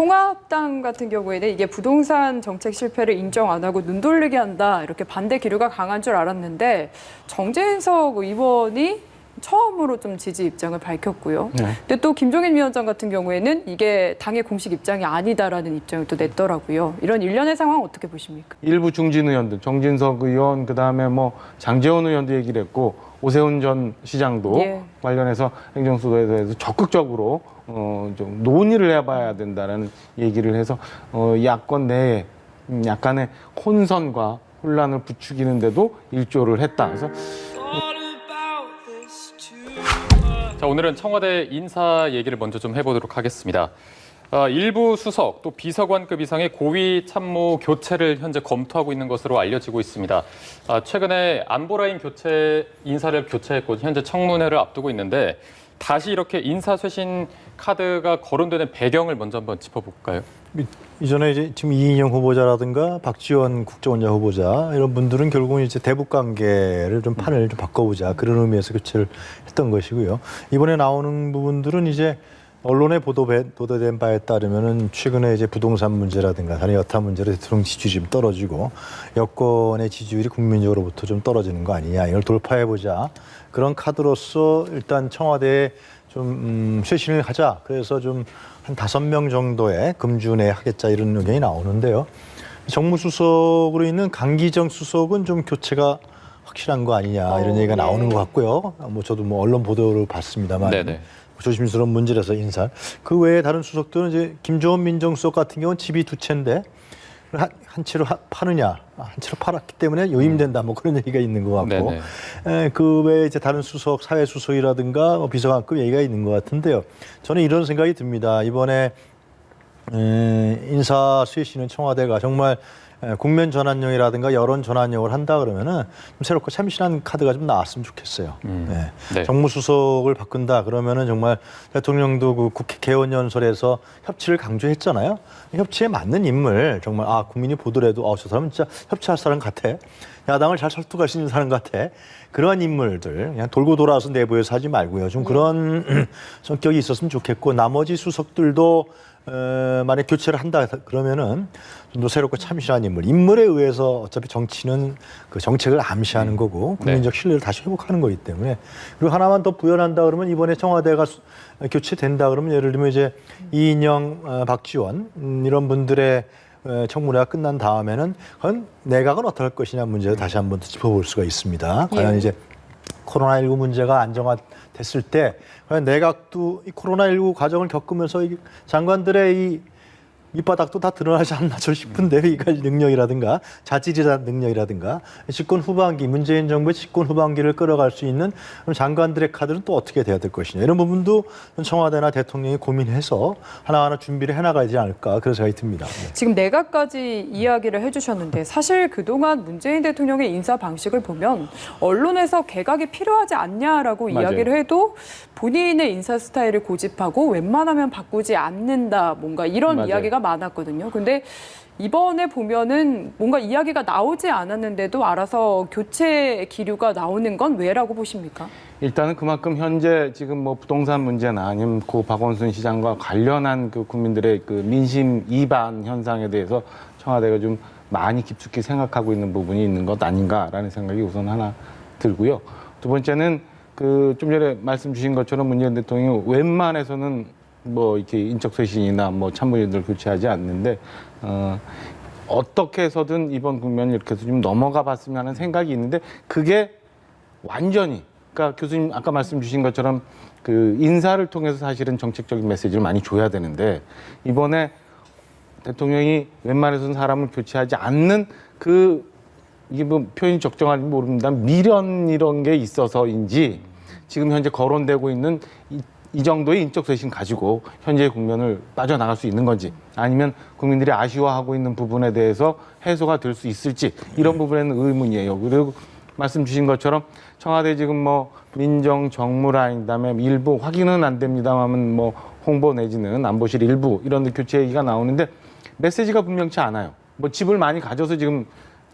통합당 같은 경우에는 이게 부동산 정책 실패를 인정 안 하고 눈 돌리게 한다 이렇게 반대 기류가 강한 줄 알았는데 정진석 의원이 처음으로 좀 지지 입장을 밝혔고요. 네. 근데 또 김종인 위원장 같은 경우에는 이게 당의 공식 입장이 아니다라는 입장을 또 냈더라고요. 이런 일련의 상황 어떻게 보십니까? 일부 중진 의원들, 정진석 의원, 그다음에 뭐 장제원 의원도 얘기를 했고 오세훈 전 시장도 관련해서 행정수도에 대해서 적극적으로 좀 논의를 해봐야 된다라는 얘기를 해서 야권 내에 약간의 혼선과 혼란을 부추기는데도 일조를 했다. 그래서 자, 오늘은 청와대 인사 얘기를 먼저 좀 해보도록 하겠습니다. 일부 수석 또 비서관급 이상의 고위 참모 교체를 현재 검토하고 있는 것으로 알려지고 있습니다. 최근에 안보라인 인사를 교체했고 현재 청문회를 앞두고 있는데 다시 이렇게 인사 쇄신 카드가 거론되는 배경을 먼저 한번 짚어볼까요? 이전에 이제 지금 이인영 후보자라든가 박지원 국정원장 후보자 이런 분들은 결국은 이제 대북 관계를 좀 판을 좀 바꿔보자 그런 의미에서 교체를 했던 것이고요. 이번에 나오는 부분들은 이제 언론에 보도된 바에 따르면은 최근에 이제 부동산 문제라든가 다른 여타 문제로 대통령 지지율이 좀 떨어지고 여권의 지지율이 국민적으로부터 좀 떨어지는 거 아니냐 이걸 돌파해보자 그런 카드로서 일단 청와대에 좀 쇄신을 하자 그래서 좀 한 5명 정도의 금주내 하겠자 이런 의견이 나오는데요. 정무수석으로 있는 강기정 수석은 좀 교체가 확실한 거 아니냐 이런 얘기가 나오는 것 같고요. 뭐 저도 뭐 언론 보도를 봤습니다만 조심스러운 문제라서 인사. 그 외에 다른 수석들은 이제 김종원 민정수석 같은 경우는 집이 2채인데 한 채로 파느냐, 한 채로 팔았기 때문에 요임된다, 뭐 그런 얘기가 있는 것 같고, 그 외에 이제 다른 수석, 사회수석이라든가 뭐 비서관급 얘기가 있는 것 같은데요. 저는 이런 생각이 듭니다. 이번에 인사 쇄신은 청와대가 정말 국면 전환용이라든가 여론 전환용을 한다 그러면은 좀 새롭고 참신한 카드가 좀 나왔으면 좋겠어요. 정무수석을 바꾼다 그러면은 정말 대통령도 그 국회 개원연설에서 협치를 강조했잖아요. 협치에 맞는 인물 정말 국민이 보더라도 저 사람은 진짜 협치할 사람 같아. 야당을 잘 설득할 수 있는 사람 같아. 그러한 인물들 그냥 돌고 돌아와서 내부에서 하지 말고요. 좀 그런 성격이 있었으면 좋겠고 나머지 수석들도 만약 교체를 한다 그러면은 좀 더 새롭고 참신한 인물에 의해서 어차피 정치는 그 정책을 암시하는 거고 국민적 신뢰를 다시 회복하는 거기 때문에 그리고 하나만 더 부연한다 그러면 이번에 청와대가 교체된다 그러면 예를 들면 이제 이인영, 박지원 이런 분들의 청문회가 끝난 다음에는 그건 내각은 어떻게 할 것이냐 문제를 다시 한번 짚어볼 수가 있습니다. 과연 이제 코로나19 문제가 안정화됐을 때 과연 내각도 이 코로나19 과정을 겪으면서 이 장관들의 이 밑바닥도 다 드러나지 않나 저 싶은데 이 능력이라든가 자질이라는 능력이라든가 집권 후반기 문재인 정부의 집권 후반기를 끌어갈 수 있는 장관들의 카드는 또 어떻게 돼야 될 것이냐 이런 부분도 청와대나 대통령이 고민해서 하나하나 준비를 해나가지 않을까 그런 생각이 듭니다. 지금 내각까지 이야기를 해주셨는데 사실 그동안 문재인 대통령의 인사 방식을 보면 언론에서 개각이 필요하지 않냐라고 이야기를 해도 본인의 인사 스타일을 고집하고 웬만하면 바꾸지 않는다 뭔가 이런 이야기가 많았거든요. 근데 이번에 보면은 뭔가 이야기가 나오지 않았는데도 알아서 교체 기류가 나오는 건 왜라고 보십니까? 일단은 그만큼 현재 지금 뭐 부동산 문제나 아니면 고 박원순 시장과 관련한 그 국민들의 그 민심 이반 현상에 대해서 청와대가 좀 많이 깊숙이 생각하고 있는 부분이 있는 것 아닌가라는 생각이 우선 하나 들고요. 두 번째는 그 좀 전에 말씀 주신 것처럼 문재인 대통령이 웬만해서는 뭐 이렇게 인적쇄신이나 뭐 참모진들 교체하지 않는데 어떻게 해서든 이번 국면을 이렇게 해서 좀 넘어가 봤으면 하는 생각이 있는데 그게 완전히 그러니까 교수님 아까 말씀 주신 것처럼 그 인사를 통해서 사실은 정책적인 메시지를 많이 줘야 되는데 이번에 대통령이 웬만해서는 사람을 교체하지 않는 그 이게 뭐 표현이 적정한지 모릅니다. 미련 이런 게 있어서인지 지금 현재 거론되고 있는 이 정도의 인적 쇄신 가지고 현재의 국면을 빠져나갈 수 있는 건지 아니면 국민들이 아쉬워하고 있는 부분에 대해서 해소가 될 수 있을지 이런 부분에는 의문이에요. 그리고 말씀 주신 것처럼 청와대 지금 뭐 민정 정무라인 그다음에 일부 확인은 안 됩니다만 뭐 홍보 내지는 안보실 일부 이런 데 교체 얘기가 나오는데 메시지가 분명치 않아요. 뭐 집을 많이 가져서 지금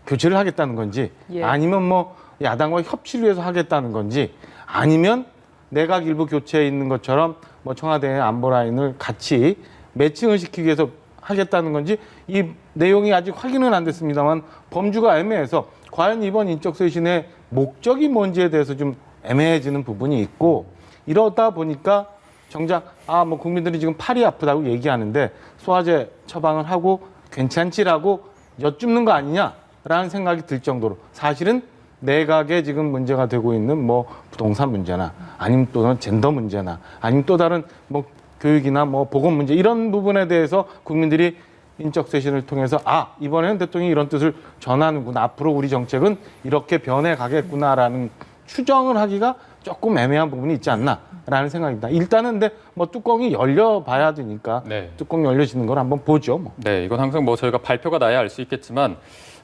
교체를 하겠다는 건지 아니면 뭐 야당과 협치를 위해서 하겠다는 건지 아니면 내각 일부 교체에 있는 것처럼 뭐 청와대의 안보 라인을 같이 매칭을 시키기 위해서 하겠다는 건지 이 내용이 아직 확인은 안 됐습니다만 범주가 애매해서 과연 이번 인적쇄신의 목적이 뭔지에 대해서 좀 애매해지는 부분이 있고 이러다 보니까 정작 뭐 국민들이 지금 팔이 아프다고 얘기하는데 소화제 처방을 하고 괜찮지라고 여쭙는 거 아니냐라는 생각이 들 정도로 사실은 내각에 지금 문제가 되고 있는 뭐 부동산 문제나 아니면 또 젠더 문제나 아니면 또 다른 뭐 교육이나 뭐 보건 문제 이런 부분에 대해서 국민들이 인적쇄신을 통해서 이번에는 대통령이 이런 뜻을 전하는구나 앞으로 우리 정책은 이렇게 변해 가겠구나라는 추정을 하기가 조금 애매한 부분이 있지 않나라는 생각입니다. 일단은 근데 뭐 뚜껑이 열려봐야 되니까 네. 뚜껑 열려지는 걸 한번 보죠. 뭐. 네, 이건 항상 뭐 저희가 발표가 나야 알 수 있겠지만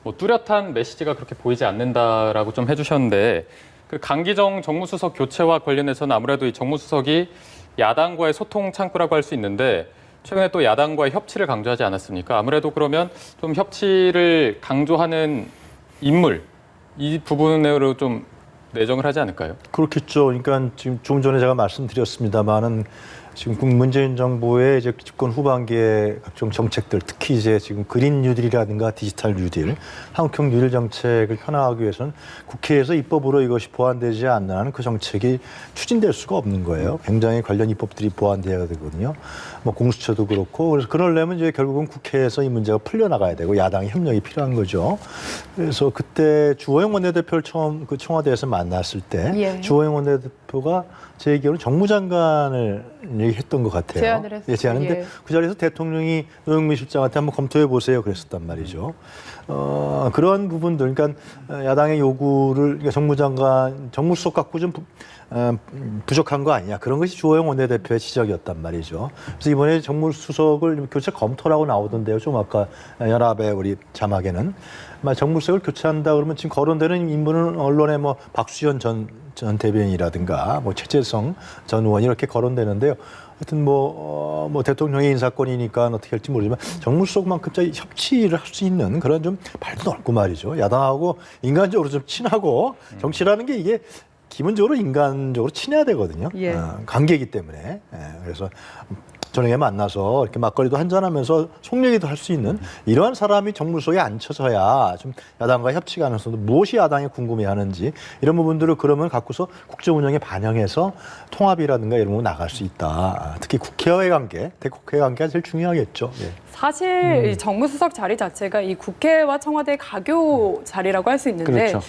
뭐 뚜렷한 메시지가 그렇게 보이지 않는다라고 좀 해주셨는데 그 강기정 정무수석 교체와 관련해서는 아무래도 이 정무수석이 야당과의 소통 창구라고 할 수 있는데 최근에 또 야당과의 협치를 강조하지 않았습니까? 아무래도 그러면 좀 협치를 강조하는 인물 이 부분으로 좀 내정을 하지 않을까요? 그렇겠죠. 그러니까 지금 조금 전에 제가 말씀드렸습니다만은 지금 문재인 정부의 이제 집권 후반기에 각종 정책들, 특히 이제 지금 그린 뉴딜이라든가 디지털 뉴딜, 한국형 뉴딜 정책을 현황하기 위해서는 국회에서 입법으로 이것이 보완되지 않는 한 그 정책이 추진될 수가 없는 거예요. 굉장히 관련 입법들이 보완돼야 되거든요. 뭐 공수처도 그렇고 그래서 그러려면 이제 결국은 국회에서 이 문제가 풀려나가야 되고 야당의 협력이 필요한 거죠. 그래서 그때 주호영 원내대표를 처음 그 청와대에서 만났을 때 예. 주호영 원내대표가 제 얘기로는 정무장관을 얘기했던 것 같아요. 제안을 했어요. 예, 제안했는데 예. 그 자리에서 대통령이 노영민 실장한테 한번 검토해 보세요 그랬었단 말이죠. 그런 부분들, 그러니까 야당의 요구를 그러니까 정무장관, 정무수석 갖고 좀 부족한 거 아니냐 그런 것이 주호영 원내대표의 지적이었단 말이죠. 그래서 이번에 정무수석을 교체 검토라고 나오던데요. 좀 아까 연합의 우리 자막에는 정무수석을 교체한다 그러면 지금 거론되는 인물은 언론에 뭐 박수현 전 대변인이라든가 뭐 최재성 전 의원이 이렇게 거론되는데요. 하여튼 뭐 대통령의 인사권이니까 어떻게 할지 모르지만 정무수석만큼 협치를 할 수 있는 그런 좀 발도 넓고 말이죠. 야당하고 인간적으로 좀 친하고 정치라는 게 이게 기본적으로 인간적으로 친해야 되거든요. 예. 관계이기 때문에. 그래서 저녁에 만나서 이렇게 막걸리도 한잔하면서 속 얘기도 할 수 있는 이러한 사람이 정무수석에 앉혀서야 좀 야당과 협치 가능성도 무엇이 야당이 궁금해하는지 이런 부분들을 그러면 갖고서 국정 운영에 반영해서 통합이라든가 이런 거 나갈 수 있다. 특히 국회와의 관계, 대국회 관계가 제일 중요하겠죠. 예. 사실 이 정무수석 자리 자체가 이 국회와 청와대 가교 자리라고 할 수 있는데 그렇죠.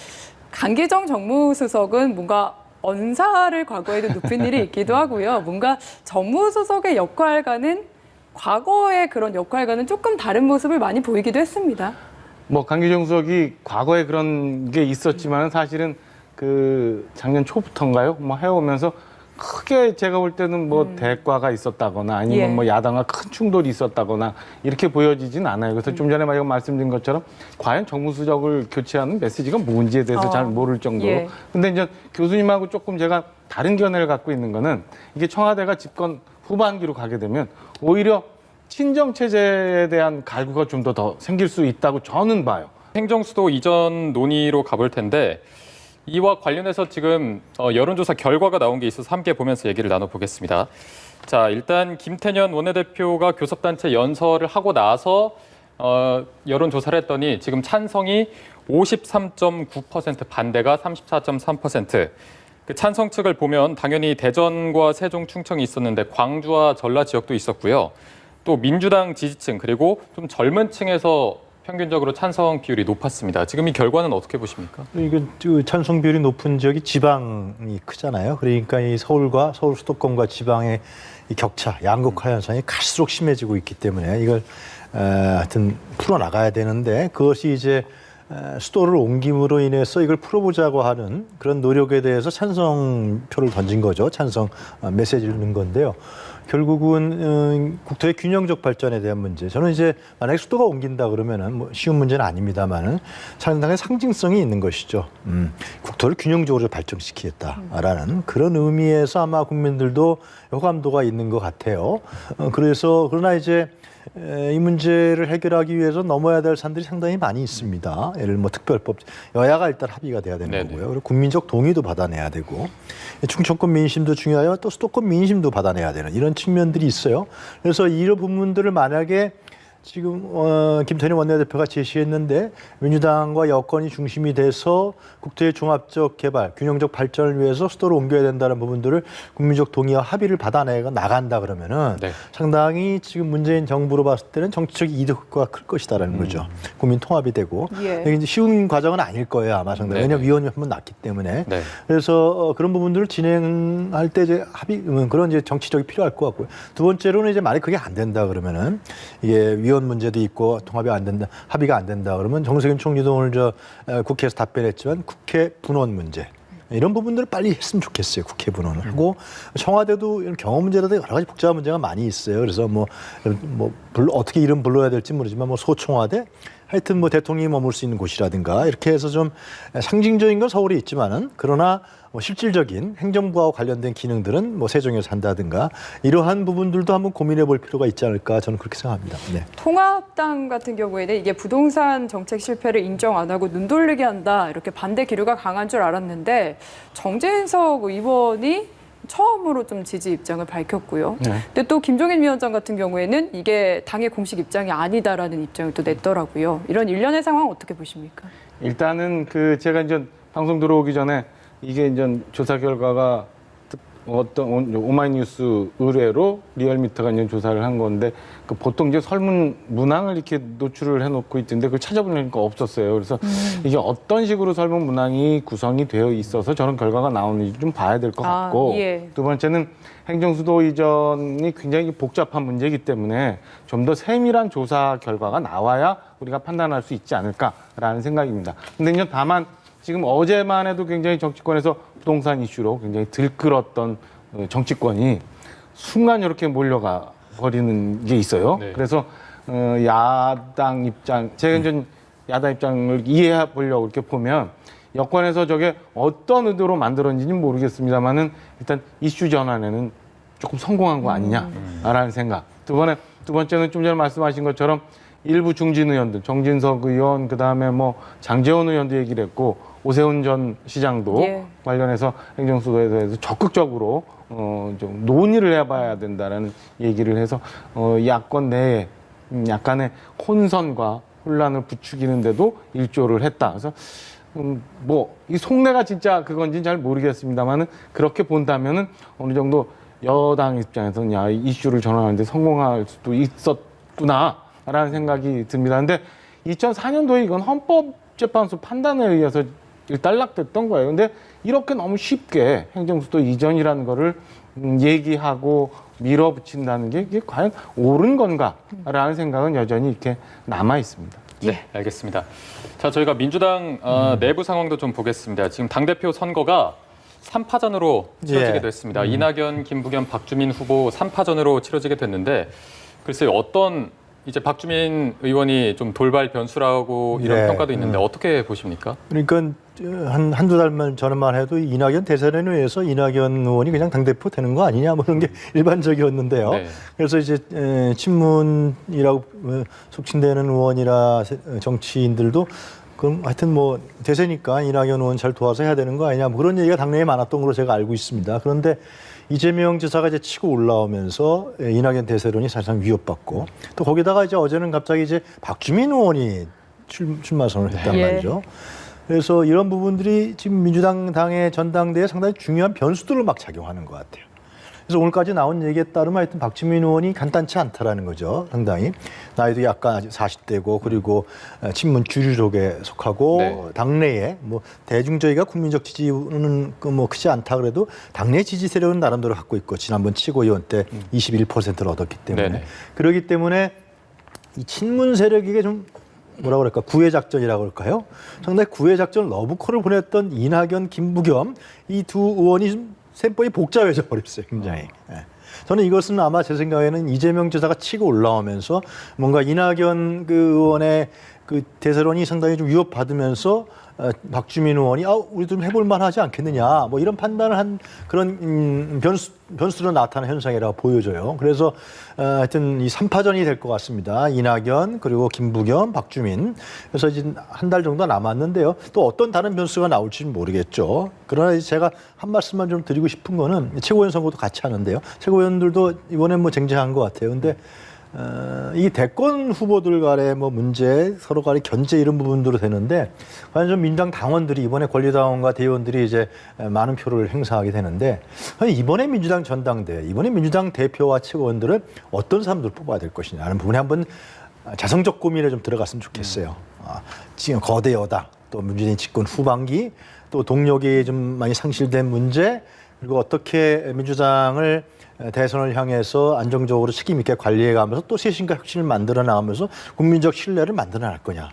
강기정 정무수석은 뭔가 언사를 과거에도 눕힌 일이 있기도 하고요. 뭔가 정무수석의 역할과는 과거의 그런 역할과는 조금 다른 모습을 많이 보이기도 했습니다. 뭐 강기정 수석이 과거에 그런 게 있었지만 사실은 그 작년 초부터인가요? 뭐 해오면서 크게 제가 볼 때는 뭐 대과가 있었다거나 아니면 예. 뭐 야당과 큰 충돌이 있었다거나 이렇게 보여지진 않아요. 그래서 좀 전에 말씀드린 것처럼 과연 정무수석을 교체하는 메시지가 뭔지에 대해서 잘 모를 정도로. 예. 근데 이제 교수님하고 조금 제가 다른 견해를 갖고 있는 거는 이게 청와대가 집권 후반기로 가게 되면 오히려 친정 체제에 대한 갈구가 좀 더 생길 수 있다고 저는 봐요. 행정수도 이전 논의로 가볼 텐데 이와 관련해서 지금 여론조사 결과가 나온 게 있어서 함께 보면서 얘기를 나눠보겠습니다. 자, 일단 김태년 원내대표가 교섭단체 연설을 하고 나서 여론조사를 했더니 지금 찬성이 53.9%, 반대가 34.3%. 그 찬성 측을 보면 당연히 대전과 세종, 충청이 있었는데 광주와 전라 지역도 있었고요. 또 민주당 지지층 그리고 좀 젊은 층에서 평균적으로 찬성 비율이 높았습니다. 지금 이 결과는 어떻게 보십니까? 이건 찬성 비율이 높은 지역이 지방이 크잖아요. 그러니까 이 서울과 서울 수도권과 지방의 이 격차, 양극화 현상이 갈수록 심해지고 있기 때문에 이걸 하여튼 풀어나가야 되는데 그것이 이제 수도를 옮김으로 인해서 이걸 풀어보자고 하는 그런 노력에 대해서 찬성표를 던진 거죠. 찬성 메시지를 넣은 건데요. 결국은 국토의 균형적 발전에 대한 문제. 저는 이제 만약에 수도가 옮긴다 그러면은 뭐 쉬운 문제는 아닙니다만은 상당히 상징성이 있는 것이죠. 국토를 균형적으로 발전시키겠다라는 그런 의미에서 아마 국민들도 호감도가 있는 것 같아요. 그래서 그러나 이제 이 문제를 해결하기 위해서 넘어야 될 산들이 상당히 많이 있습니다. 예를 들면 뭐 특별법, 여야가 일단 합의가 돼야 되는 네네. 거고요. 그리고 국민적 동의도 받아내야 되고 충청권 민심도 중요하여 또 수도권 민심도 받아내야 되는 이런 측면들이 있어요. 그래서 이런 부분들을 만약에 지금 김태년 원내대표가 제시했는데 민주당과 여권이 중심이 돼서 국토의 종합적 개발, 균형적 발전을 위해서 수도를 옮겨야 된다는 부분들을 국민적 동의와 합의를 받아내가 나간다 그러면은 네. 상당히 지금 문재인 정부로 봤을 때는 정치적 이득과 클 것이다라는 거죠. 국민 통합이 되고 예. 이게 이제 쉬운 과정은 아닐 거예요 아마 상당히. 네네. 왜냐하면 위원회 한번 났기 때문에. 네. 그래서 그런 부분들을 진행할 때 이제 합의 그런 이제 정치적이 필요할 것 같고요. 두 번째로는 이제 만약 그게 안 된다 그러면은 이게 위원 문제도 있고 통합이 안 된다, 합의가 안 된다 그러면 정세균 총리도 오늘 국회에서 답변했지만 국회 분원 문제. 이런 부분들을 빨리 했으면 좋겠어요. 국회 분원을 하고 청와대도 이런 경호 문제라도 여러 가지 복잡한 문제가 많이 있어요. 그래서 어떻게 이름 불러야 될지 모르지만 뭐 소청와대 하여튼 뭐 대통령이 머물 수 있는 곳이라든가 이렇게 해서 좀 상징적인 건 서울에 있지만은 그러나 뭐 실질적인 행정부와 관련된 기능들은 뭐 세종에서 한다든가 이러한 부분들도 한번 고민해 볼 필요가 있지 않을까 저는 그렇게 생각합니다. 네. 통합당 같은 경우에는 이게 부동산 정책 실패를 인정 안 하고 눈 돌리게 한다 이렇게 반대 기류가 강한 줄 알았는데 정진석 의원이 처음으로 좀 지지 입장을 밝혔고요. 네. 근데 또 김종인 위원장 같은 경우에는 이게 당의 공식 입장이 아니다라는 입장을 또 냈더라고요. 이런 일련의 상황 어떻게 보십니까? 일단은 제가 이제 방송 들어오기 전에 이게 이제 조사 결과가 어떤 오마이뉴스 의뢰로 리얼미터가 이제 조사를 한 건데 보통 이제 설문 문항을 이렇게 노출을 해놓고 있던데 그걸 찾아보니까 없었어요. 그래서 이게 어떤 식으로 설문 문항이 구성이 되어 있어서 저런 결과가 나오는지 좀 봐야 될 것 같고 예. 두 번째는 행정수도 이전이 굉장히 복잡한 문제이기 때문에 좀 더 세밀한 조사 결과가 나와야 우리가 판단할 수 있지 않을까라는 생각입니다. 근데 이제 다만 지금 어제만 해도 굉장히 정치권에서 부동산 이슈로 굉장히 들끓었던 정치권이 순간 이렇게 몰려가 버리는 게 있어요. 네. 그래서 야당 입장, 제가 이제 야당 입장을 이해해 보려고 이렇게 보면 여권에서 저게 어떤 의도로 만들었는지는 모르겠습니다만은 일단 이슈 전환에는 조금 성공한 거 아니냐라는 생각. 두 번째는 좀 전에 말씀하신 것처럼 일부 중진 의원들, 정진석 의원, 그다음에 뭐 장제원 의원도 얘기를 했고 오세훈 전 시장도 예. 관련해서 행정수도에 대해서 적극적으로 좀 논의를 해봐야 된다라는 얘기를 해서 야권 내에 약간의 혼선과 혼란을 부추기는데도 일조를 했다. 그래서 뭐 이 속내가 진짜 그건지는 잘 모르겠습니다만은 그렇게 본다면은 어느 정도 여당 입장에서는 야, 이 이슈를 전환하는데 성공할 수도 있었구나라는 생각이 듭니다. 근데 2004년도에 이건 헌법재판소 판단에 의해서 일단락됐던 거예요. 근데 이렇게 너무 쉽게 행정수도 이전이라는 거를 얘기하고 밀어붙인다는 게 이게 과연 옳은 건가라는 생각은 여전히 이렇게 남아 있습니다. 네, 알겠습니다. 자, 저희가 민주당 내부 상황도 좀 보겠습니다. 지금 당대표 선거가 3파전으로 치러지게 예. 됐습니다. 이낙연, 김부겸, 박주민 후보 3파전으로 치러지게 됐는데 글쎄요, 어떤 이제 박주민 의원이 좀 돌발 변수라고 이런 네. 평가도 있는데 어떻게 보십니까? 그러니까 한두 달만 전만 해도 이낙연 대선에 의해서 이낙연 의원이 그냥 당대표 되는 거 아니냐 뭐 그런 게 일반적이었는데요. 네. 그래서 이제 친문이라고 속칭되는 의원이라 정치인들도 그럼 하여튼 뭐 대세니까 이낙연 의원 잘 도와서 해야 되는 거 아니냐 뭐 그런 얘기가 당내에 많았던 걸로 제가 알고 있습니다. 그런데 이재명 지사가 이제 치고 올라오면서 이낙연 대세론이 사실상 위협받고 또 거기다가 이제 어제는 갑자기 이제 박주민 의원이 출마 선언을 했단 예. 말이죠. 그래서 이런 부분들이 지금 민주당 당의 전당대회에 상당히 중요한 변수들을 막 작용하는 것 같아요. 그래서 오늘까지 나온 얘기에 따르면 하여튼 박주민 의원이 간단치 않다라는 거죠. 상당히. 나이도 약간 아직 40대고 그리고 친문 주류족에 속하고 네. 당내에 뭐 대중적이가 국민적 지지는 뭐 크지 않다 그래도 당내 지지 세력은 나름대로 갖고 있고 지난번 최고위원 때 21%를 얻었기 때문에 네네. 그렇기 때문에 이 친문 세력에게 좀 뭐라 그럴까 구애 작전이라고 할까요? 상당히 구애 작전 러브콜을 보냈던 이낙연, 김부겸 이 두 의원이 좀 셈법이 복잡해져 버렸어요, 굉장히. 예. 저는 이것은 아마 제 생각에는 이재명 지사가 치고 올라오면서 뭔가 이낙연 그 의원의 그 대세론이 상당히 좀 위협받으면서 박주민 의원이 우리도 좀 해볼 만하지 않겠느냐 뭐 이런 판단을 한 그런 변수로 나타난 현상이라고 보여져요. 그래서 하여튼 이 3파전이 될 것 같습니다. 이낙연 그리고 김부겸, 박주민. 그래서 이제 한 달 정도 남았는데요. 또 어떤 다른 변수가 나올지는 모르겠죠. 그러나 제가 한 말씀만 좀 드리고 싶은 거는 최고위원 선거도 같이 하는데요. 최고위원들도 이번에 뭐 쟁쟁한 것 같아요. 근데 이 대권 후보들 간의 뭐 문제, 서로 간의 견제 이런 부분들로 되는데, 과연 좀 민주당 당원들이 이번에 권리당원과 대의원들이 이제 많은 표를 행사하게 되는데, 과연 이번에 민주당 전당대회, 이번에 민주당 대표와 최고위원들을 어떤 사람들 뽑아야 될 것이냐 하는 부분에 한번 자성적 고민에 좀 들어갔으면 좋겠어요. 지금 거대 여당, 또 문재인 집권 후반기, 또 동력이 좀 많이 상실된 문제, 그리고 어떻게 민주당을 대선을 향해서 안정적으로 책임 있게 관리해가면서 또 쇄신과 혁신을 만들어 나가면서 국민적 신뢰를 만들어 날 거냐.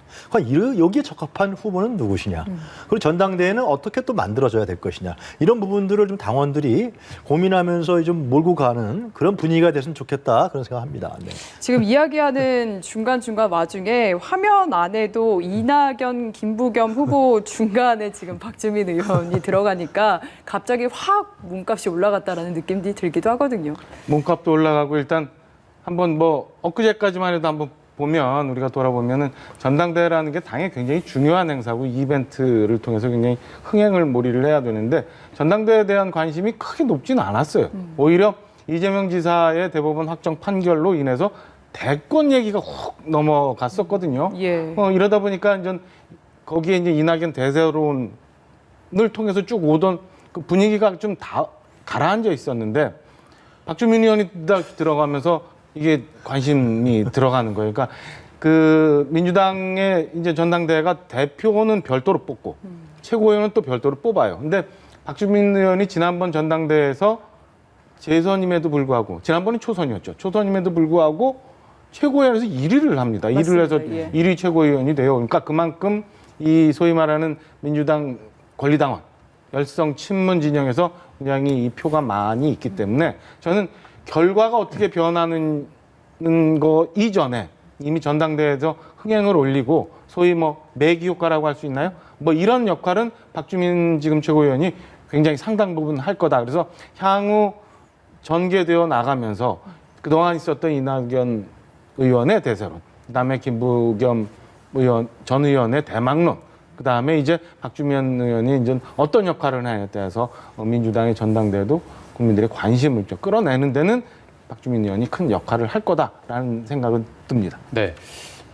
여기에 적합한 후보는 누구시냐. 그리고 전당대회는 어떻게 또 만들어져야 될 것이냐. 이런 부분들을 좀 당원들이 고민하면서 좀 몰고 가는 그런 분위기가 됐으면 좋겠다. 그런 생각합니다. 네. 지금 이야기하는 중간중간 와중에 화면 안에도 이낙연, 김부겸 후보 중간에 지금 박주민 의원이 들어가니까 갑자기 확 몸값이 올라갔다라는 느낌이 들기도 하거든요. 몸값도 올라가고 일단 한번 뭐 엊그제까지만 해도 한번 보면 우리가 돌아보면은 전당대회라는 게 당에 굉장히 중요한 행사고 이벤트를 통해서 굉장히 흥행을 몰이를 해야 되는데 전당대회에 대한 관심이 크게 높지는 않았어요. 오히려 이재명 지사의 대법원 확정 판결로 인해서 대권 얘기가 훅 넘어갔었거든요. 예. 이러다 보니까 이제 거기에 이제 이낙연 대세론을 통해서 쭉 오던 그 분위기가 좀 다 가라앉아 있었는데 박주민 의원이 딱 들어가면서 이게 관심이 들어가는 거예요. 그러니까 그 민주당의 이제 전당대회가 대표는 별도로 뽑고 최고위원은 또 별도로 뽑아요. 근데 박주민 의원이 지난번 전당대회에서 재선임에도 불구하고 지난번이 초선이었죠. 초선임에도 불구하고 최고위원에서 1위를 합니다. 맞습니다. 1위를 해서 예. 1위 최고위원이 돼요. 그러니까 그만큼 이 소위 말하는 민주당 권리당원 열성 친문 진영에서 굉장히 이 표가 많이 있기 때문에 저는 결과가 어떻게 변하는 거 이전에 이미 전당대회에서 흥행을 올리고 소위 뭐 매기 효과라고 할 수 있나요? 뭐 이런 역할은 박주민 지금 최고위원이 굉장히 상당 부분 할 거다. 그래서 향후 전개되어 나가면서 그동안 있었던 이낙연 의원의 대세론, 그다음에 김부겸 의원 전 의원의 대망론, 그다음에 이제 박주민 의원이 이제 어떤 역할을 하냐에 따라서 민주당의 전당대회도 국민들의 관심을 좀 끌어내는 데는 박주민 의원이 큰 역할을 할 거다라는 생각은 듭니다. 네.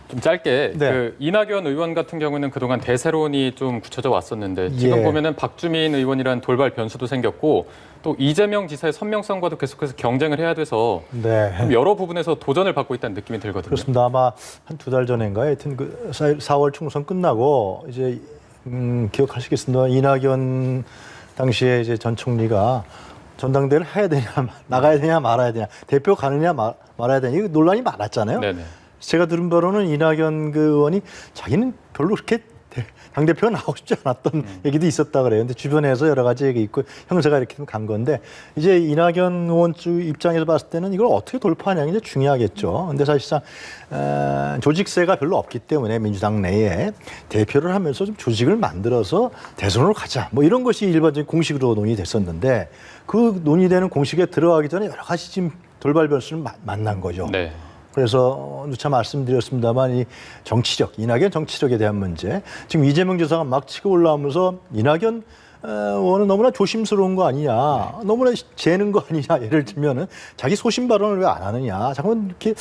좀 짧게 네. 그 이낙연 의원 같은 경우는 그동안 대세론이 좀 굳혀져 왔었는데 지금 예. 보면은 박주민 의원이라는 돌발 변수도 생겼고 또 이재명 지사의 선명성과도 계속해서 경쟁을 해야 돼서 네. 좀 여러 부분에서 도전을 받고 있다는 느낌이 들거든요. 그렇습니다. 아마 한 2달 전인가요? 하여튼 그 4월 총선 끝나고 이제 기억하시겠습니다. 이낙연 당시에 이제 전 총리가 전당대회를 해야 되냐, 나가야 되냐, 말아야 되냐, 대표 가느냐, 말아야 되냐, 이거 논란이 많았잖아요. 네네. 제가 들은 바로는 이낙연 그 의원이 자기는 별로 그렇게 당대표가 나오고 싶지 않았던 얘기도 있었다 그래요. 근데 주변에서 여러 가지 얘기 있고 형사가 이렇게 간 건데 이제 이낙연 의원 쪽 입장에서 봤을 때는 이걸 어떻게 돌파하냐는 게 중요하겠죠. 근데 사실상 조직세가 별로 없기 때문에 민주당 내에 대표를 하면서 좀 조직을 만들어서 대선으로 가자. 뭐 이런 것이 일반적인 공식으로 논의됐었는데 그 논의되는 공식에 들어가기 전에 여러 가지 지금 돌발 변수를 만난 거죠. 네. 그래서 누차 말씀드렸습니다만 이 이낙연 정치력에 대한 문제. 지금 이재명 지사가 막 치고 올라오면서 이낙연 의원은 너무나 조심스러운 거 아니냐. 너무나 재는 거 아니냐. 예를 들면은 자기 소신 발언을 왜 안 하느냐. 잠깐 이렇게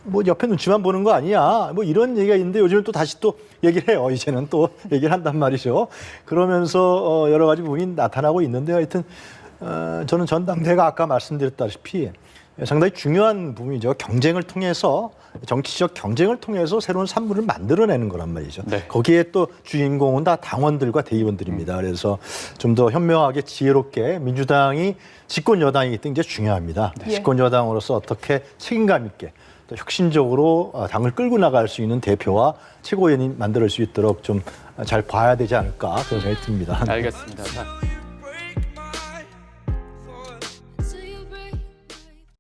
뭐 옆에 눈치만 보는 거 아니야. 뭐 이런 얘기가 있는데 요즘은 또 다시 또 얘기를 해요. 이제는 또 얘기를 한단 말이죠. 그러면서 여러 가지 부분이 나타나고 있는데 하여튼 저는 전당대회가 아까 말씀드렸다시피 상당히 중요한 부분이죠. 경쟁을 통해서 정치적 경쟁을 통해서 새로운 산물을 만들어내는 거란 말이죠. 네. 거기에 또 주인공은 다 당원들과 대의원들입니다. 그래서 좀 더 현명하게 지혜롭게 민주당이 집권 여당이기 때문에 이제 중요합니다. 네. 집권 여당으로서 어떻게 책임감 있게 또 혁신적으로 당을 끌고 나갈 수 있는 대표와 최고위원이 만들 수 있도록 좀 잘 봐야 되지 않을까 그런 생각이 듭니다. 알겠습니다. 자,